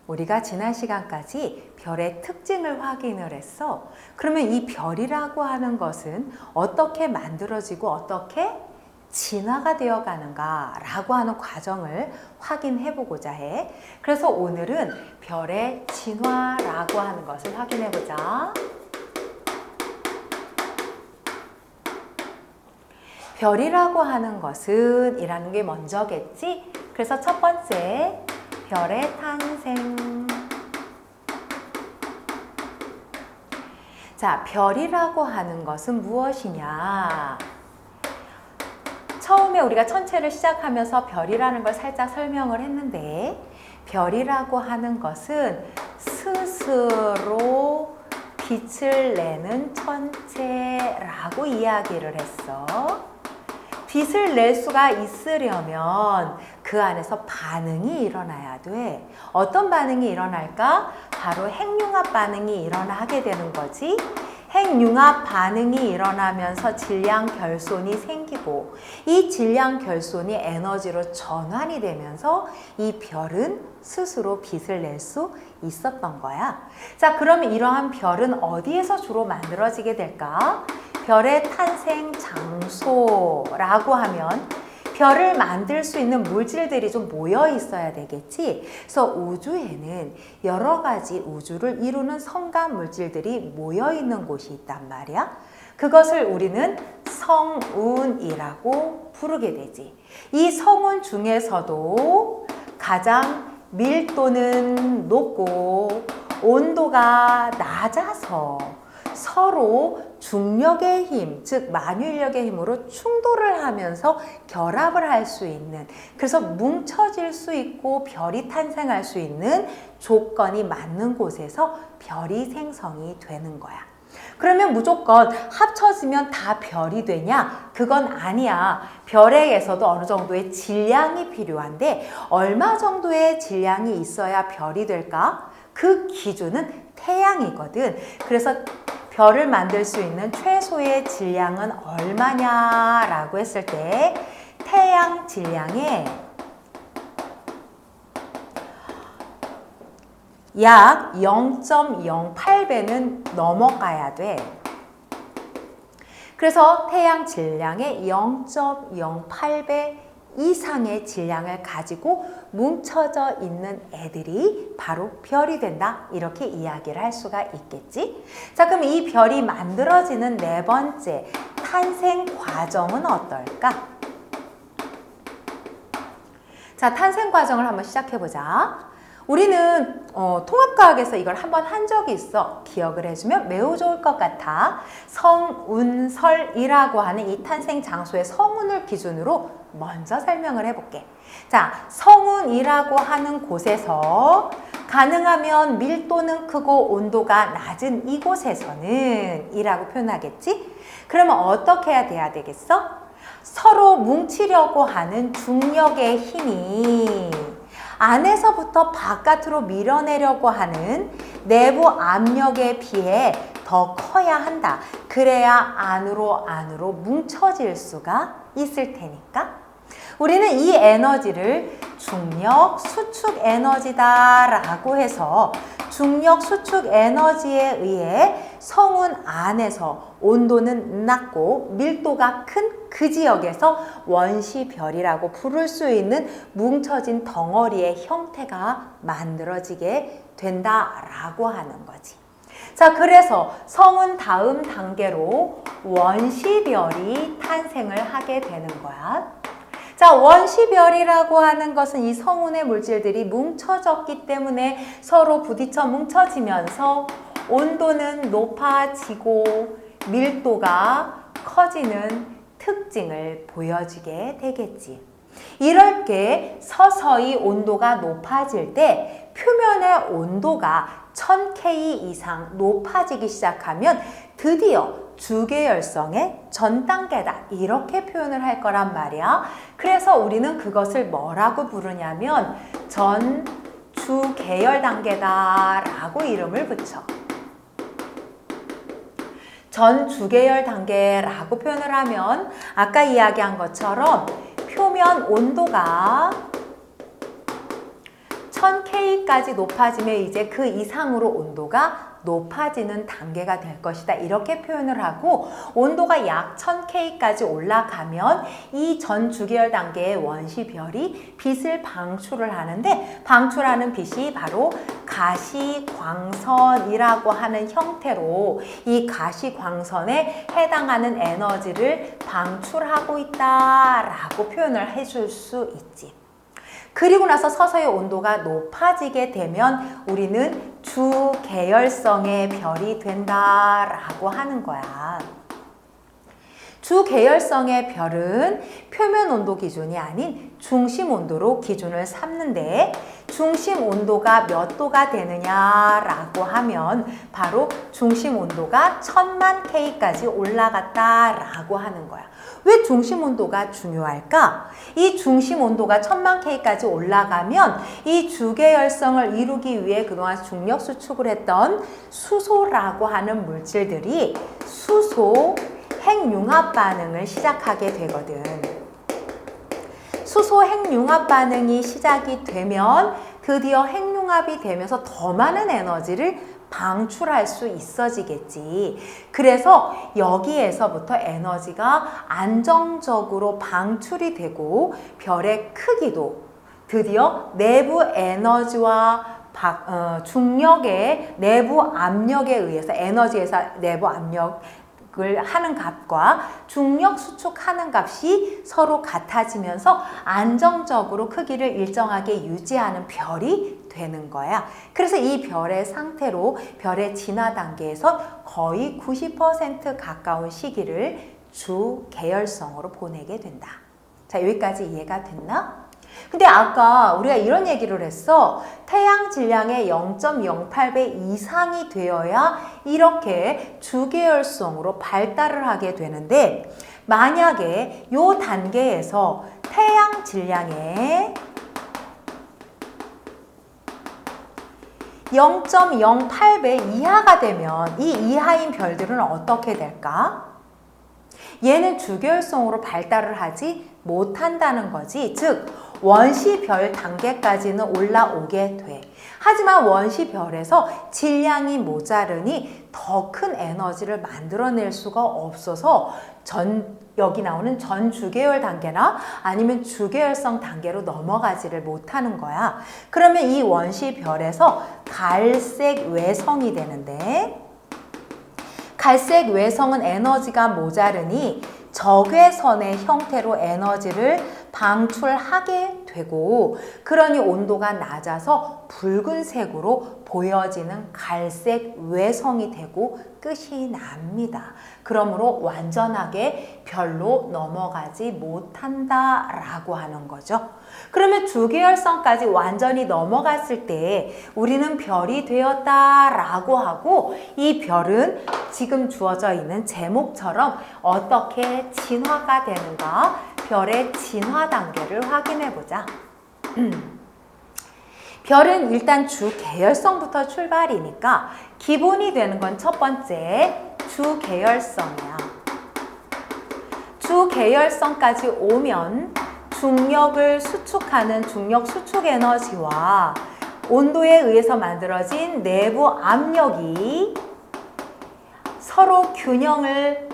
우리가 지난 시간까지 별의 특징을 확인을 했어. 그러면 이 별이라고 하는 것은 어떻게 만들어지고 어떻게 진화가 되어 가는가 라고 하는 과정을 확인해 보고자 해. 그래서 오늘은 별의 진화라고 하는 것을 확인해 보자. 별이라고 하는 것은 이라는 게 먼저겠지? 그래서 첫 번째, 별의 탄생. 자, 별이라고 하는 것은 무엇이냐? 처음에 우리가 천체를 시작하면서 별이라는 걸 살짝 설명을 했는데, 별이라고 하는 것은 스스로 빛을 내는 천체라고 이야기를 했어. 빛을 낼 수가 있으려면 그 안에서 반응이 일어나야 돼. 어떤 반응이 일어날까? 바로 핵융합 반응이 일어나게 되는 거지. 핵융합 반응이 일어나면서 질량 결손이 생기고 이 질량 결손이 에너지로 전환이 되면서 이 별은 스스로 빛을 낼 수 있었던 거야. 자, 그러면 이러한 별은 어디에서 주로 만들어지게 될까? 별의 탄생 장소라고 하면 별을 만들 수 있는 물질들이 좀 모여 있어야 되겠지. 그래서 우주에는 여러 가지 우주를 이루는 성간 물질들이 모여 있는 곳이 있단 말이야. 그것을 우리는 성운이라고 부르게 되지. 이 성운 중에서도 가장 밀도는 높고 온도가 낮아서 서로 중력의 힘, 즉 만유인력의 힘으로 충돌을 하면서 결합을 할 수 있는, 그래서 뭉쳐질 수 있고 별이 탄생할 수 있는 조건이 맞는 곳에서 별이 생성이 되는 거야. 그러면 무조건 합쳐지면 다 별이 되냐? 그건 아니야. 별에게서도 어느 정도의 질량이 필요한데 얼마 정도의 질량이 있어야 별이 될까? 그 기준은 태양이거든. 그래서 별을 만들 수 있는 최소의 질량은 얼마냐라고 했을 때 태양 질량의 약 0.08배는 넘어가야 돼. 그래서 태양 질량의 0.08배 이상의 질량을 가지고 뭉쳐져 있는 애들이 바로 별이 된다. 이렇게 이야기를 할 수가 있겠지. 자, 그럼 이 별이 만들어지는 네 번째 탄생 과정은 어떨까? 자, 탄생 과정을 한번 시작해 보자. 우리는 통합과학에서 이걸 한번 한 적이 있어. 기억을 해주면 매우 좋을 것 같아. 성운설이라고 하는 이 탄생 장소의 성운을 기준으로 먼저 설명을 해볼게. 자, 성운이라고 하는 곳에서 가능하면 밀도는 크고 온도가 낮은 이곳에서는 이라고 표현하겠지? 그러면 어떻게 해야 되겠어? 서로 뭉치려고 하는 중력의 힘이 안에서부터 바깥으로 밀어내려고 하는 내부 압력에 비해 더 커야 한다. 그래야 안으로 뭉쳐질 수가 있을 테니까. 우리는 이 에너지를 중력 수축 에너지다라고 해서 중력 수축 에너지에 의해 성운 안에서 온도는 낮고 밀도가 큰 그 지역에서 원시별이라고 부를 수 있는 뭉쳐진 덩어리의 형태가 만들어지게 된다라고 하는 거지. 자, 그래서 성운 다음 단계로 원시별이 탄생을 하게 되는 거야. 자, 원시별이라고 하는 것은 이 성운의 물질들이 뭉쳐졌기 때문에 서로 부딪혀 뭉쳐지면서 온도는 높아지고 밀도가 커지는 특징을 보여주게 되겠지. 이럴 때 서서히 온도가 높아질 때 표면의 온도가 1000K 이상 높아지기 시작하면 드디어 주계열성의 전 단계다. 이렇게 표현을 할 거란 말이야. 그래서 우리는 그것을 뭐라고 부르냐면 전주계열 단계다라고 이름을 붙여. 전주계열 단계라고 표현을 하면 아까 이야기한 것처럼 표면 온도가 1000K까지 높아지면 이제 그 이상으로 온도가 높아지는 단계가 될 것이다. 이렇게 표현을 하고 온도가 약 1000K까지 올라가면 이 전 주계열 단계의 원시별이 빛을 방출을 하는데 방출하는 빛이 바로 가시광선이라고 하는 형태로 이 가시광선에 해당하는 에너지를 방출하고 있다라고 표현을 해줄 수 있지. 그리고 나서 서서히 온도가 높아지게 되면 우리는 주계열성의 별이 된다라고 하는 거야. 주계열성의 별은 표면 온도 기준이 아닌 중심 온도로 기준을 삼는데 중심 온도가 몇 도가 되느냐라고 하면 바로 중심 온도가 1000만 K까지 올라갔다라고 하는 거야. 왜 중심 온도가 중요할까? 이 중심 온도가 1000만 K까지 올라가면 이 주계열성을 이루기 위해 그동안 중력 수축을 했던 수소라고 하는 물질들이 수소 핵융합 반응을 시작하게 되거든. 수소 핵융합 반응이 시작이 되면 드디어 핵융합이 되면서 더 많은 에너지를 방출할 수 있어지겠지. 그래서 여기에서부터 에너지가 안정적으로 방출이 되고 별의 크기도 드디어 내부 에너지와 중력의 내부 압력에 의해서 에너지에서 내부 압력을 하는 값과 중력 수축하는 값이 서로 같아지면서 안정적으로 크기를 일정하게 유지하는 별이 되는 거야. 그래서 이 별의 상태로 별의 진화 단계에서 거의 90% 가까운 시기를 주계열성으로 보내게 된다. 자, 여기까지 이해가 됐나? 근데 아까 우리가 이런 얘기를 했어. 태양 질량의 0.08배 이상이 되어야 이렇게 주계열성으로 발달을 하게 되는데 만약에 이 단계에서 태양 질량의 0.08배 이하가 되면 이 이하인 별들은 어떻게 될까? 얘는 주계열성으로 발달을 하지 못한다는 거지. 즉 원시별 단계까지는 올라오게 돼. 하지만 원시별에서 질량이 모자르니 더 큰 에너지를 만들어낼 수가 없어서 여기 나오는 전 주계열 단계나 아니면 주계열성 단계로 넘어가지를 못하는 거야. 그러면 이 원시별에서 갈색 외성이 되는데 갈색 외성은 에너지가 모자르니 적외선의 형태로 에너지를 방출하게 되고 그러니 온도가 낮아서 붉은색으로 보여지는 갈색 외성이 되고 끝이 납니다. 그러므로 완전하게 별로 넘어가지 못한다라고 하는 거죠. 그러면 주계열성까지 완전히 넘어갔을 때 우리는 별이 되었다라고 하고 이 별은 지금 주어져 있는 제목처럼 어떻게 진화가 되는가 별의 진화 단계를 확인해 보자. 별은 일단 주계열성부터 출발이니까 기본이 되는 건 첫 번째 주계열성이야. 주계열성까지 오면 중력을 수축하는 중력 수축 에너지와 온도에 의해서 만들어진 내부 압력이 서로 균형을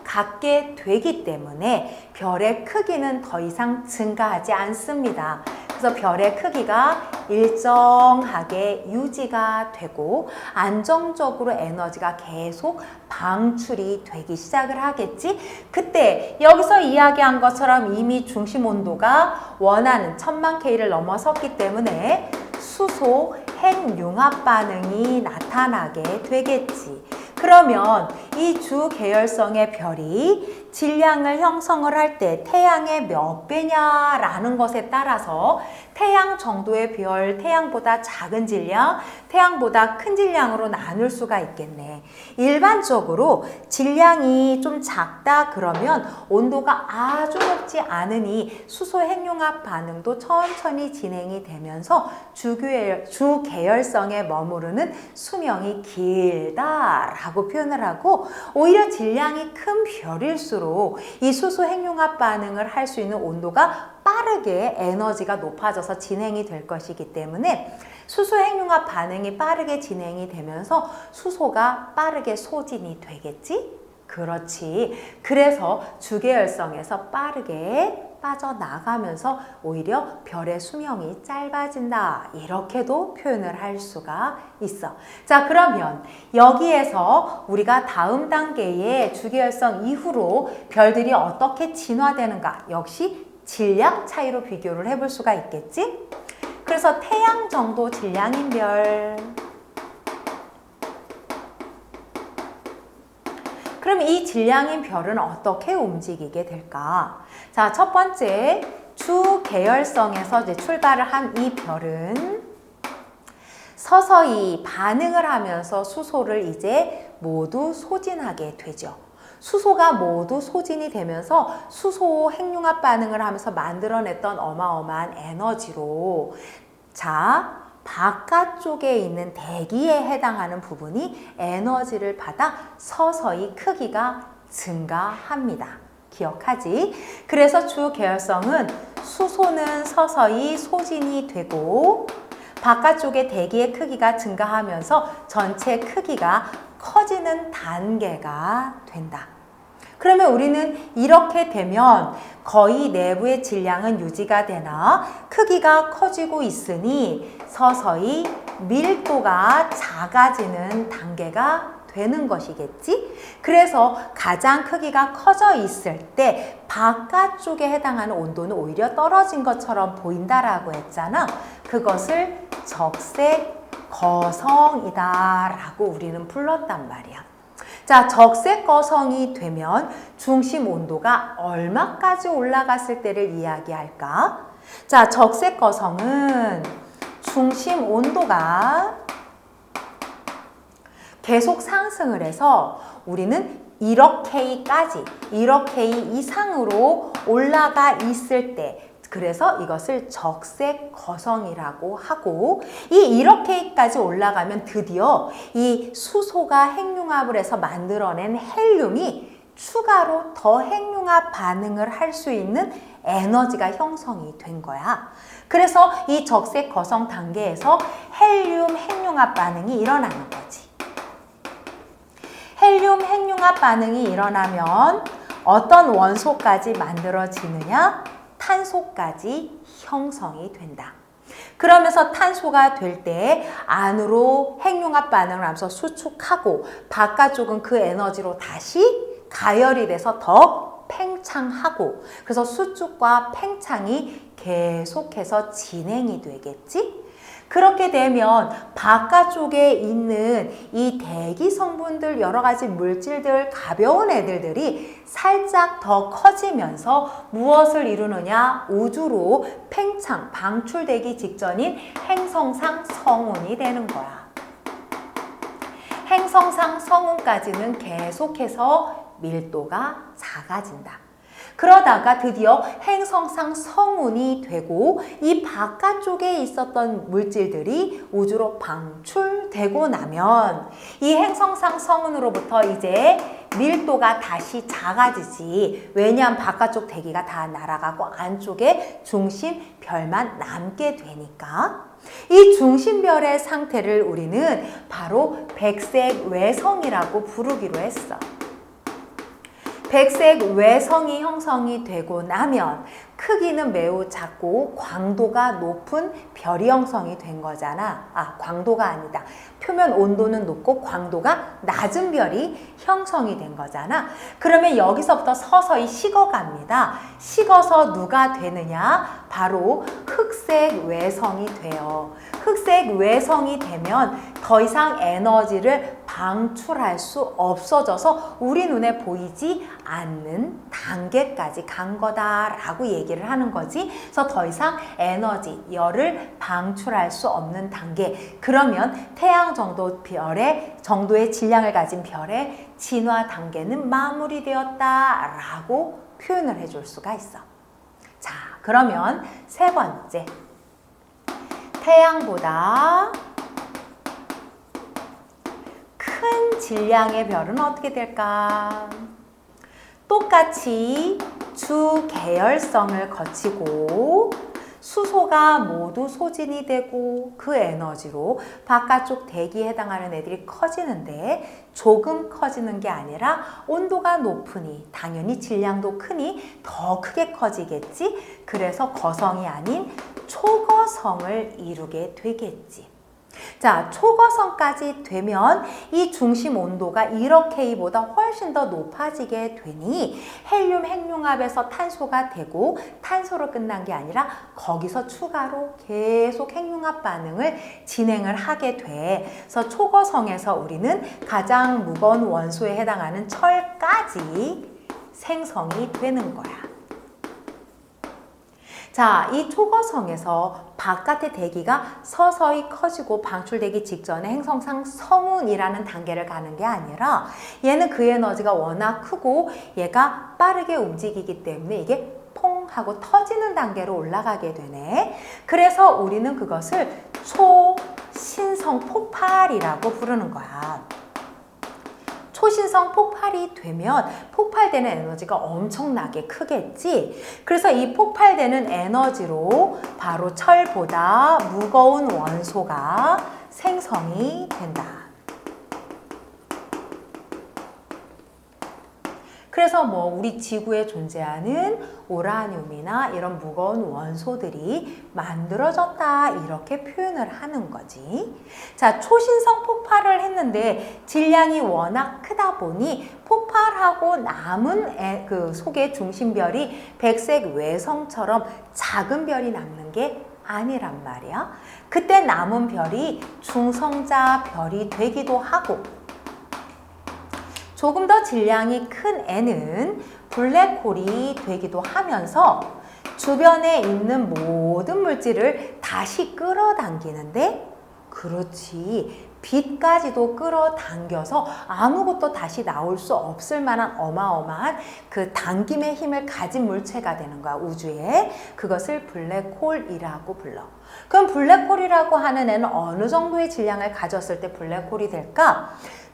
갖게 되기 때문에 별의 크기는 더 이상 증가하지 않습니다. 그래서 별의 크기가 일정하게 유지가 되고 안정적으로 에너지가 계속 방출이 되기 시작을 하겠지. 그때 여기서 이야기한 것처럼 이미 중심 온도가 원하는 1000만 K를 넘어섰기 때문에 수소 핵융합 반응이 나타나게 되겠지. 그러면 이 주계열성의 별이 질량을 형성을 할 때 태양의 몇 배냐라는 것에 따라서 태양 정도의 별, 태양보다 작은 질량, 태양보다 큰 질량으로 나눌 수가 있겠네. 일반적으로 질량이 좀 작다 그러면 온도가 아주 높지 않으니 수소 핵융합 반응도 천천히 진행이 되면서 주계열성에 머무르는 수명이 길다라고 표현을 하고, 오히려 질량이 큰 별일수록 이 수소 핵융합 반응을 할 수 있는 온도가 빠르게 에너지가 높아져서 진행이 될 것이기 때문에 수소 핵융합 반응이 빠르게 진행이 되면서 수소가 빠르게 소진이 되겠지? 그렇지. 그래서 주계열성에서 빠르게 빠져나가면서 오히려 별의 수명이 짧아진다. 이렇게도 표현을 할 수가 있어. 자, 그러면 여기에서 우리가 다음 단계의 주계열성 이후로 별들이 어떻게 진화되는가? 역시 질량 차이로 비교를 해볼 수가 있겠지? 그래서 태양 정도 질량인 별. 그럼 이 질량인 별은 어떻게 움직이게 될까? 자, 첫 번째, 주계열성에서 이제 출발을 한 이 별은 서서히 반응을 하면서 수소를 이제 모두 소진하게 되죠. 수소가 모두 소진이 되면서 수소 핵융합 반응을 하면서 만들어냈던 어마어마한 에너지로, 자, 바깥쪽에 있는 대기에 해당하는 부분이 에너지를 받아 서서히 크기가 증가합니다. 기억하지? 그래서 주계열성은 수소는 서서히 소진이 되고 바깥쪽의 대기의 크기가 증가하면서 전체 크기가 커지는 단계가 된다. 그러면 우리는 이렇게 되면 거의 내부의 질량은 유지가 되나 크기가 커지고 있으니 서서히 밀도가 작아지는 단계가 되는 것이겠지? 그래서 가장 크기가 커져 있을 때 바깥쪽에 해당하는 온도는 오히려 떨어진 것처럼 보인다라고 했잖아. 그것을 적색 거성이다 라고 우리는 불렀단 말이야. 자, 적색 거성이 되면 중심 온도가 얼마까지 올라갔을 때를 이야기할까? 자, 적색 거성은 중심 온도가 계속 상승을 해서 우리는 1억 K까지, 1억 K 이상으로 올라가 있을 때, 그래서 이것을 적색 거성이라고 하고, 이 1억 K까지 올라가면 드디어 이 수소가 핵융합을 해서 만들어낸 헬륨이 추가로 더 핵융합 반응을 할 수 있는 에너지가 형성이 된 거야. 그래서 이 적색 거성 단계에서 헬륨 핵융합 반응이 일어나는 거지. 헬륨 핵융합 반응이 일어나면 어떤 원소까지 만들어지느냐? 탄소까지 형성이 된다. 그러면서 탄소가 될 때 안으로 핵융합 반응을 하면서 수축하고 바깥쪽은 그 에너지로 다시 가열이 돼서 더 팽창하고, 그래서 수축과 팽창이 계속해서 진행이 되겠지? 그렇게 되면 바깥쪽에 있는 이 대기 성분들, 여러 가지 물질들, 가벼운 애들들이 살짝 더 커지면서 무엇을 이루느냐? 우주로 팽창, 방출되기 직전인 행성상 성운이 되는 거야. 행성상 성운까지는 계속해서 밀도가 작아진다. 그러다가 드디어 행성상 성운이 되고 이 바깥쪽에 있었던 물질들이 우주로 방출되고 나면 이 행성상 성운으로부터 이제 밀도가 다시 작아지지. 왜냐하면 바깥쪽 대기가 다 날아가고 안쪽에 중심별만 남게 되니까. 이 중심별의 상태를 우리는 바로 백색 외성이라고 부르기로 했어. 백색 외성이 형성이 되고 나면 크기는 매우 작고 광도가 높은 별이 형성이 된 거잖아. 아, 광도가 아니다. 표면 온도는 높고 광도가 낮은 별이 형성이 된 거잖아. 그러면 여기서부터 서서히 식어갑니다. 식어서 누가 되느냐? 바로 흑색 외성이 돼요. 흑색 외성이 되면 더 이상 에너지를 방출할 수 없어져서 우리 눈에 보이지 않는 단계까지 간 거다라고 얘기합니다. 얘기를 하는 거지. 그래서 더 이상 에너지, 열을 방출할 수 없는 단계. 그러면 태양 정도의 질량을 가진 별의 진화 단계는 마무리되었다라고 표현을 해줄 수가 있어. 자, 그러면 세 번째. 태양보다 큰 질량의 별은 어떻게 될까? 똑같이 주계열성을 거치고 수소가 모두 소진이 되고 그 에너지로 바깥쪽 대기에 해당하는 애들이 커지는데 조금 커지는 게 아니라 온도가 높으니 당연히 질량도 크니 더 크게 커지겠지. 그래서 거성이 아닌 초거성을 이루게 되겠지. 자, 초거성까지 되면 이 중심 온도가 1억 K보다 훨씬 더 높아지게 되니 헬륨 핵융합에서 탄소가 되고 탄소로 끝난 게 아니라 거기서 추가로 계속 핵융합 반응을 진행을 하게 돼. 그래서 초거성에서 우리는 가장 무거운 원소에 해당하는 철까지 생성이 되는 거야. 자, 이 초거성에서 바깥의 대기가 서서히 커지고 방출되기 직전에 행성상 성운이라는 단계를 가는 게 아니라 얘는 그 에너지가 워낙 크고 얘가 빠르게 움직이기 때문에 이게 퐁 하고 터지는 단계로 올라가게 되네. 그래서 우리는 그것을 초신성 폭발이라고 부르는 거야. 초신성 폭발이 되면 폭발되는 에너지가 엄청나게 크겠지. 그래서 이 폭발되는 에너지로 바로 철보다 무거운 원소가 생성이 된다. 그래서 우리 지구에 존재하는 우라늄이나 이런 무거운 원소들이 만들어졌다 이렇게 표현을 하는 거지. 자, 초신성 폭발을 했는데 질량이 워낙 크다 보니 폭발하고 남은 그 속의 중심별이 백색 외성처럼 작은 별이 남는 게 아니란 말이야. 그때 남은 별이 중성자 별이 되기도 하고 조금 더 질량이 큰 애는 블랙홀이 되기도 하면서 주변에 있는 모든 물질을 다시 끌어당기는데, 그렇지, 빛까지도 끌어당겨서 아무것도 다시 나올 수 없을 만한 어마어마한 그 당김의 힘을 가진 물체가 되는 거야, 우주에. 그것을 블랙홀이라고 불러. 그럼 블랙홀이라고 하는 애는 어느 정도의 질량을 가졌을 때 블랙홀이 될까?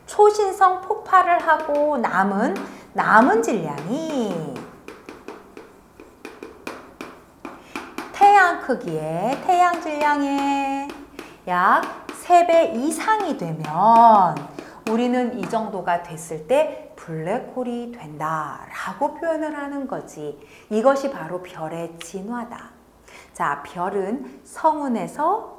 초신성 폭발을 하고 남은 질량이 태양 크기의 태양 질량의 약 3배 이상이 되면 우리는 이 정도가 됐을 때 블랙홀이 된다라고 표현을 하는 거지. 이것이 바로 별의 진화다. 자, 별은 성운에서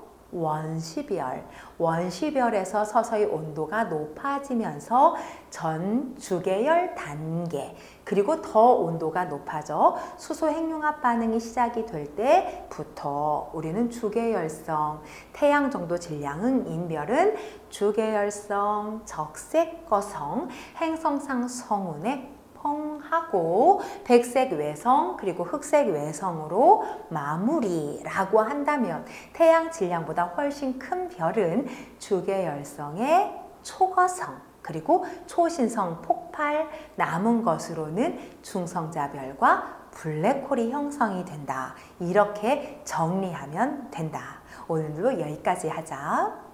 원시별에서 서서히 온도가 높아지면서 전 주계열 단계, 그리고 더 온도가 높아져 수소 핵융합 반응이 시작이 될 때부터 우리는 주계열성, 태양 정도 질량은 인별은 주계열성, 적색거성, 행성상 성운에 펑하고 백색 외성 그리고 흑색 외성으로 마무리라고 한다면 태양 질량보다 훨씬 큰 별은 주계열성의 초거성 그리고 초신성 폭발, 남은 것으로는 중성자별과 블랙홀이 형성이 된다. 이렇게 정리하면 된다. 오늘도 여기까지 하자.